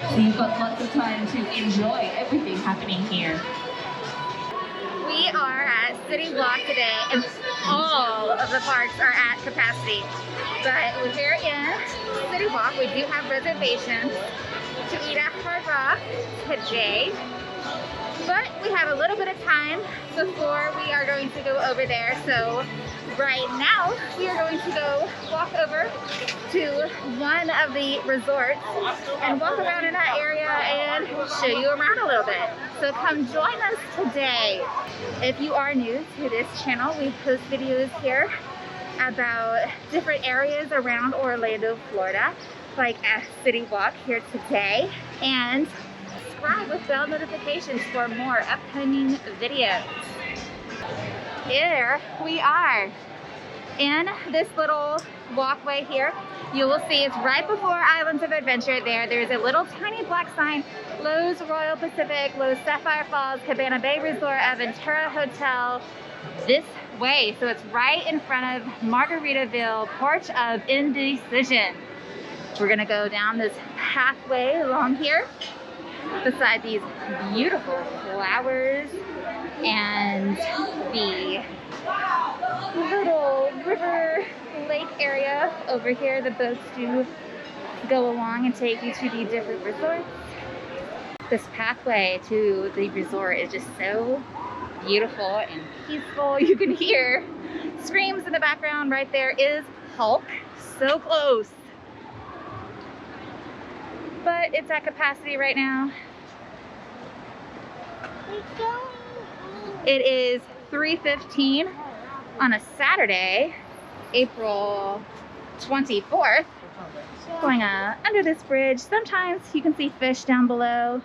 So you've got lots of time to enjoy everything happening here. We are at City Walk today, and all of the parks are at capacity. But we're here in City Walk. We do have reservations to eat at Hard Rock today. But we have a little bit of time before we are going to go over there. So right now, we are going to go walk over to one of the resorts and walk around in that area and show you around a little bit. So come join us today. If you are new to this channel, we post videos here about different areas around Orlando, Florida, like a City Walk here today. And subscribe with bell notifications for more upcoming videos. Here we are in this little walkway here. You will see it's right before Islands of Adventure there. There's a little tiny black sign, Loews Royal Pacific, Loews Sapphire Falls, Cabana Bay Resort, Aventura Hotel, this way. So it's right in front of Margaritaville, Porch of Indecision. We're gonna go down this pathway along here beside these beautiful flowers and the little river lake area over here. The boats do go along and take you to the different resorts. This pathway to the resort is just so beautiful and peaceful. You can hear screams in the background. Right there is Hulk, so close. But it's at capacity right now. It is 3:15 on a Saturday, April 24th. Going under this bridge. Sometimes you can see fish down below.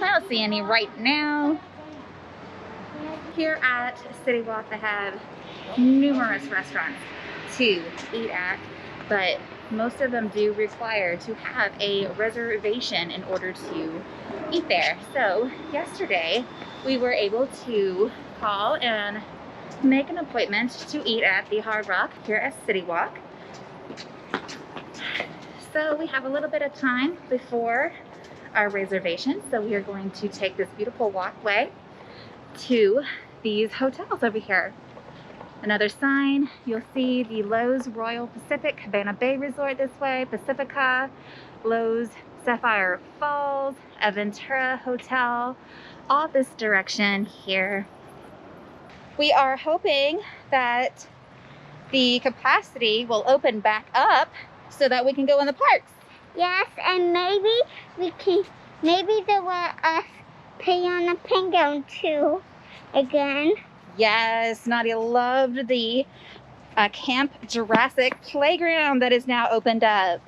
I don't see any right now. Here at City Walk, they have numerous restaurants to eat at, but most of them do require to have a reservation in order to eat there. So yesterday we were able to call and make an appointment to eat at the Hard Rock here at City Walk. So we have a little bit of time before our reservation. So we are going to take this beautiful walkway to these hotels over here. Another sign, you'll see the Loews Royal Pacific Cabana Bay Resort this way, Pacifica, Loews Sapphire Falls, Aventura Hotel, all this direction here. We are hoping that the capacity will open back up so that we can go in the parks. Yes, and maybe they will us pay on the penguin too again. Yes, Nadia loved the Camp Jurassic playground that is now opened up.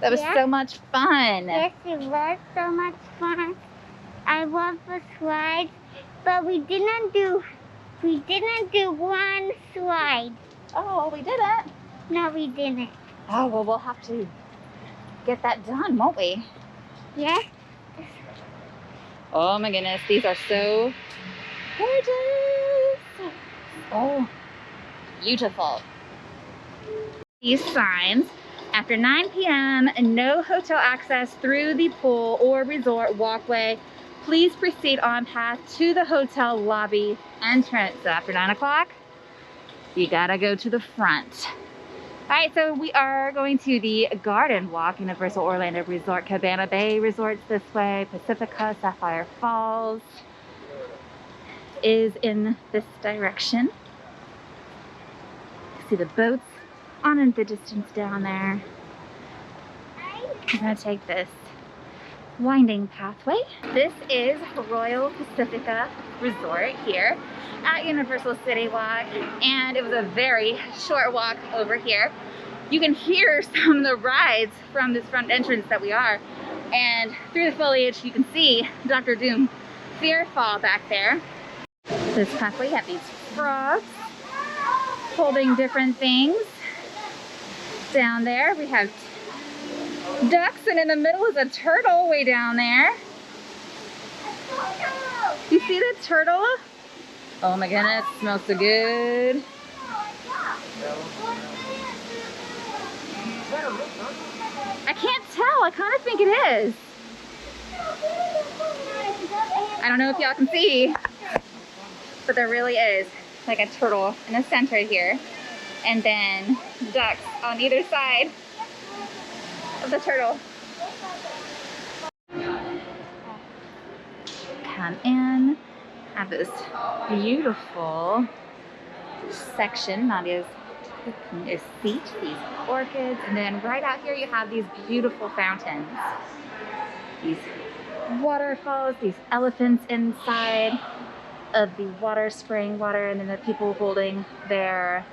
That was so much fun. Yes, it was so much fun. I love the slides, but we didn't do one slide. Oh, we didn't? No, we didn't. Oh, well, we'll have to get that done, won't we? Yes. Oh my goodness, these are so gorgeous. Oh, beautiful. These signs, after 9 p.m., no hotel access through the pool or resort walkway. Please proceed on path to the hotel lobby entrance. So after 9 o'clock, you gotta go to the front. All right, so we are going to the Garden Walk, Universal Orlando Resort, Cabana Bay Resorts this way, Pacifica, Sapphire Falls is in this direction. See the boats on in the distance down there. I'm gonna take this winding pathway. This is Royal Pacifica Resort here at Universal City Walk, and it was a very short walk over here. You can hear some of the rides from this front entrance that we are, and through the foliage you can see Dr. Doom Fearfall back there. This pathway, you have these frogs holding different things. Down there we have ducks, and in the middle is a turtle way down there. You see the turtle? Oh my goodness, it smells so good. I kind of think it is. I don't know if y'all can see, but there really is like a turtle in the center here, and then ducks on either side of the turtle. Come in, have this beautiful section. Nadia's taking a seat, these orchids, and then right out here you have these beautiful fountains, these waterfalls, these elephants inside of the water spraying water, and then the people holding their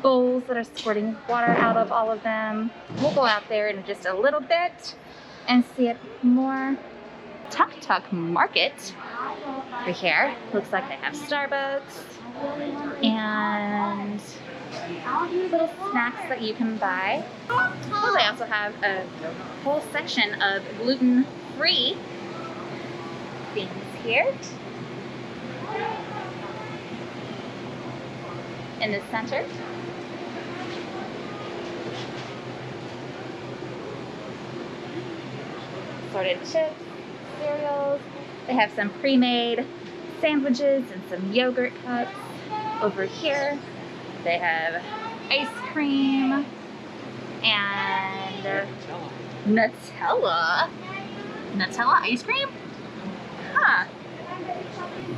bowls that are squirting water out of all of them. We'll go out there in just a little bit and see it more. Tuk Tuk Market over here. Looks like they have Starbucks and little snacks that you can buy. Oh, they also have a whole section of gluten-free things here. In the center. Assorted chips, cereals. They have some pre-made sandwiches and some yogurt cups. Over here, they have ice cream and Nutella. Nutella ice cream? Huh.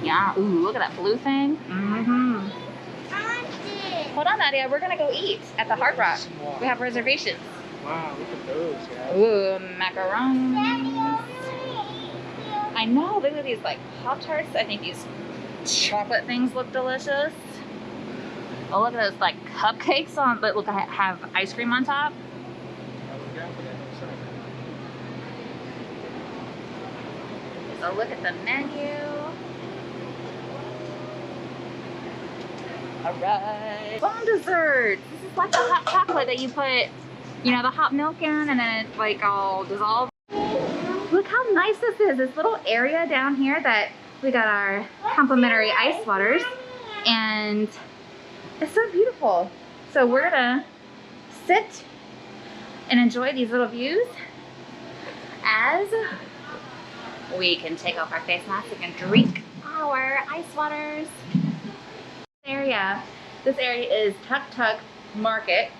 Yeah, ooh, look at that blue thing. Mm-hmm. Hold on, Nadia, we're gonna go eat at the Hard Rock. We have reservations. Wow, look at those, guys. Ooh, macarons. I know, look at these like Pop-Tarts. I think these chocolate things look delicious. Oh, look at those like cupcakes on that look like have ice cream on top. So look at the menu. All right. Bone desserts. This is like the hot chocolate that you put, you know, the hot milk in, and then it like all dissolves. Look how nice this is. This little area down here that we got our complimentary ice waters, and it's so beautiful. So we're gonna sit and enjoy these little views as we can take off our face masks and drink our ice waters. This area is Tuk Tuk Market.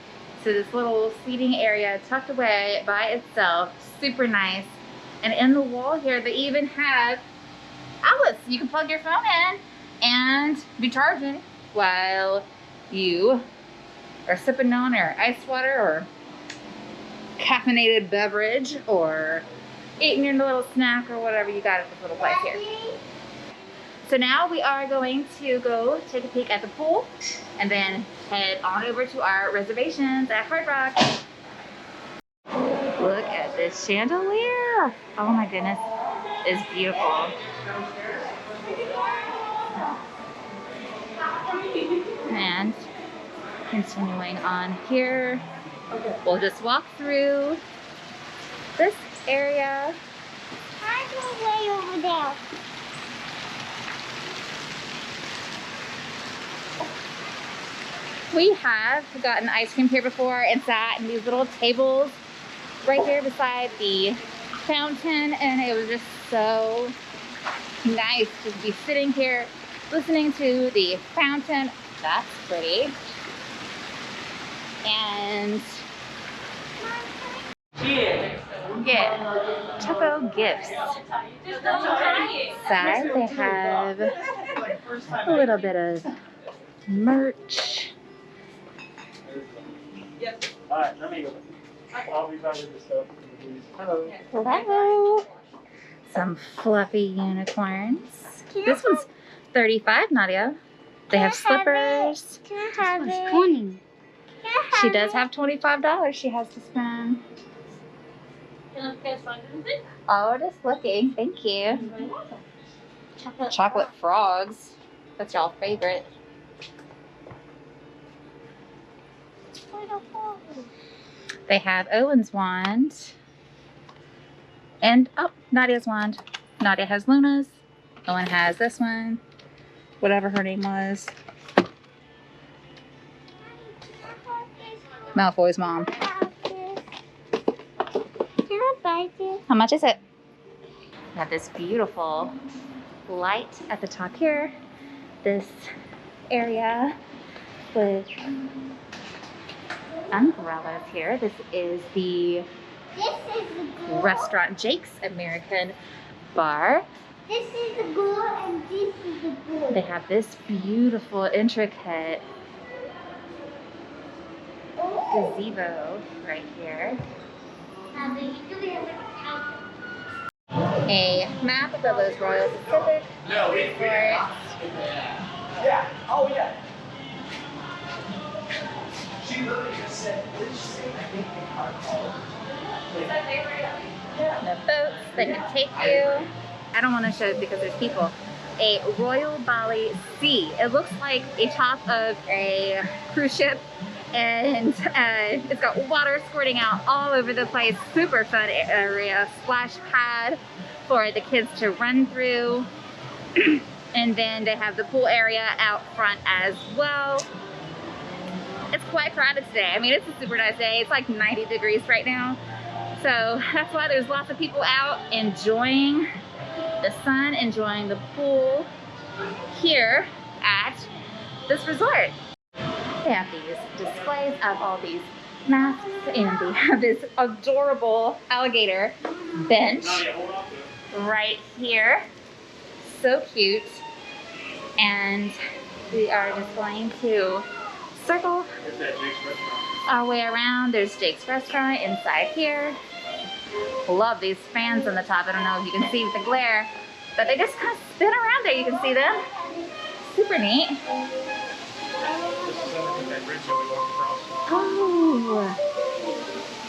So this little seating area tucked away by itself, super nice. And in the wall here, they even have outlets. You can plug your phone in and be charging while you are sipping on your ice water or caffeinated beverage or eating your little snack or whatever you got at this little place here. So now we are going to go take a peek at the pool and then head on over to our reservations at Hard Rock. Look at this chandelier. Oh my goodness, it's beautiful. And continuing on here, we'll just walk through this area. I go way over there. We have gotten ice cream here before and sat in these little tables right there beside the fountain, and it was just so nice to be sitting here listening to the fountain. That's pretty. And get Choco Gifts. Side, they have a little bit of merch. Alright, let me go. I'll be back with the stuff. Hello. Hello. Some fluffy unicorns. This one's $35, Nadia. They have slippers. Can I have it? 20. She does have $25 she has to spend. Oh, just looking. Thank you. Chocolate frogs. That's y'all's favorite. They have Owen's wand. And, oh, Nadia's wand. Nadia has Luna's. Owen has this one. Whatever her name was. Malfoy's mom. Can I buy this? How much is it? We have this beautiful light at the top here. This area with umbrellas here. This is the This is the girl. restaurant Jake's American Bar. This is the girl and this is the boy. They have this beautiful, intricate Oh. gazebo right here. A map of the Loews Royal Pacific Resort. Yeah. Oh, yeah. She literally just said, what did she say? I think they car called. The boats that can take you. I don't want to show it because there's people. A Royal Bali Sea. It looks like a top of a cruise ship, and it's got water squirting out all over the place. Super fun area. Splash pad for the kids to run through. And then they have the pool area out front as well. It's quite crowded today. I mean, it's a super nice day. It's like 90 degrees right now. So that's why there's lots of people out enjoying the sun, enjoying the pool here at this resort. They have these displays of all these masks, and they have this adorable alligator bench right here. So cute. And we are just going to circle There's that Jake's restaurant. our way around. There's Jake's restaurant inside here. Love these fans on the top. I don't know if you can see with the glare, but they just kind of spin around there. You can see them. Super neat. This is underneath that bridge that we walked across.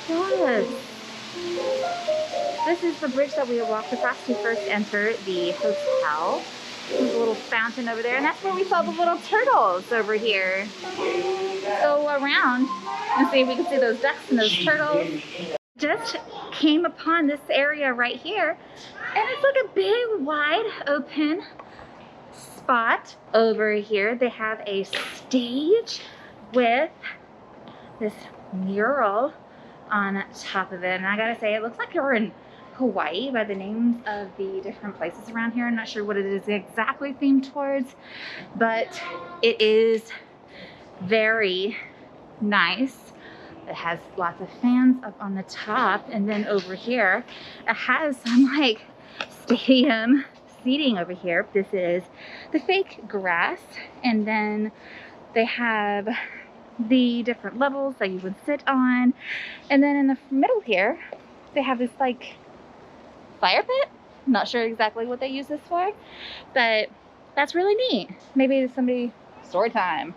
Oh, yes. This is the bridge that we walked across to first enter the hotel. There's a little fountain over there, and that's where we saw the little turtles over here. Go around and see if we can see those ducks and those turtles. Just came upon this area right here, and it's like a big wide open spot over here. They have a stage with this mural on top of it, and I gotta say, it looks like you're in Hawaii by the names of the different places around here. I'm not sure what it is exactly themed towards, but it is very nice. It has lots of fans up on the top, and then over here it has some like stadium seating over here. This is the fake grass, and then they have the different levels that you would sit on, and then in the middle here they have this like fire pit. I'm not sure exactly what they use this for, but that's really neat. Maybe somebody story time.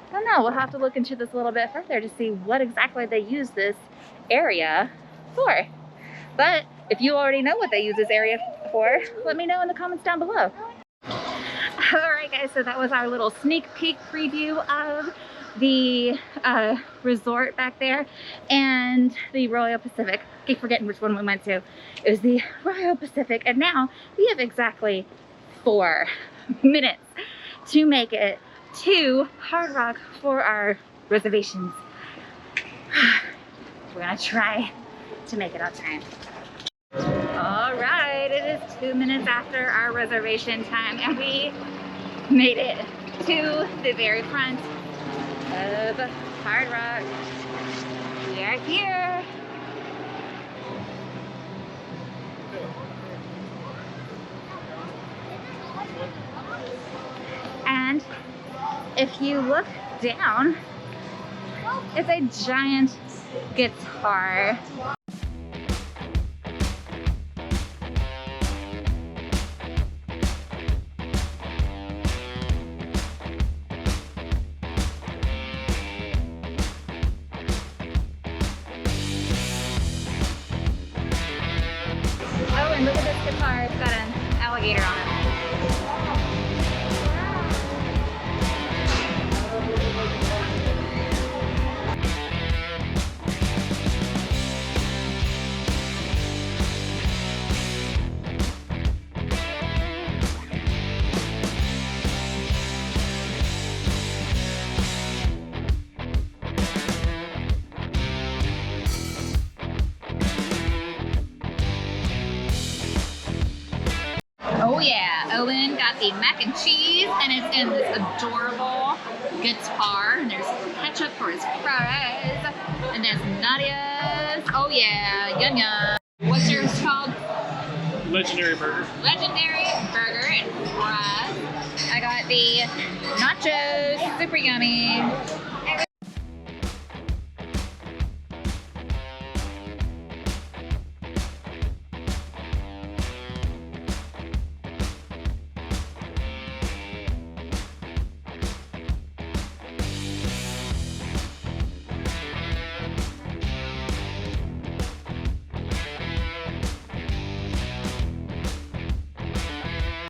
I don't know, we'll have to look into this a little bit further to see what exactly they use this area for. But if you already know what they use this area for, let me know in the comments down below. Alright guys, so that was our little sneak peek preview of the resort back there and the Royal Pacific. I keep forgetting which one we went to. It was the Royal Pacific, and now we have exactly 4 minutes to make it to Hard Rock for our reservations. We're gonna try to make it on time. All right, it is 2 minutes after our reservation time, and we made it to the very front of Hard Rock. We are here. And if you look down, it's a giant guitar. Oh, and look at this guitar, it's got an alligator on it. Owen got the mac and cheese, and it's in this adorable guitar. And there's ketchup for his fries. And there's Nadia's. Oh yeah, yum yum. What's yours called? Legendary burger. Legendary burger and fries. I got the nachos, super yummy.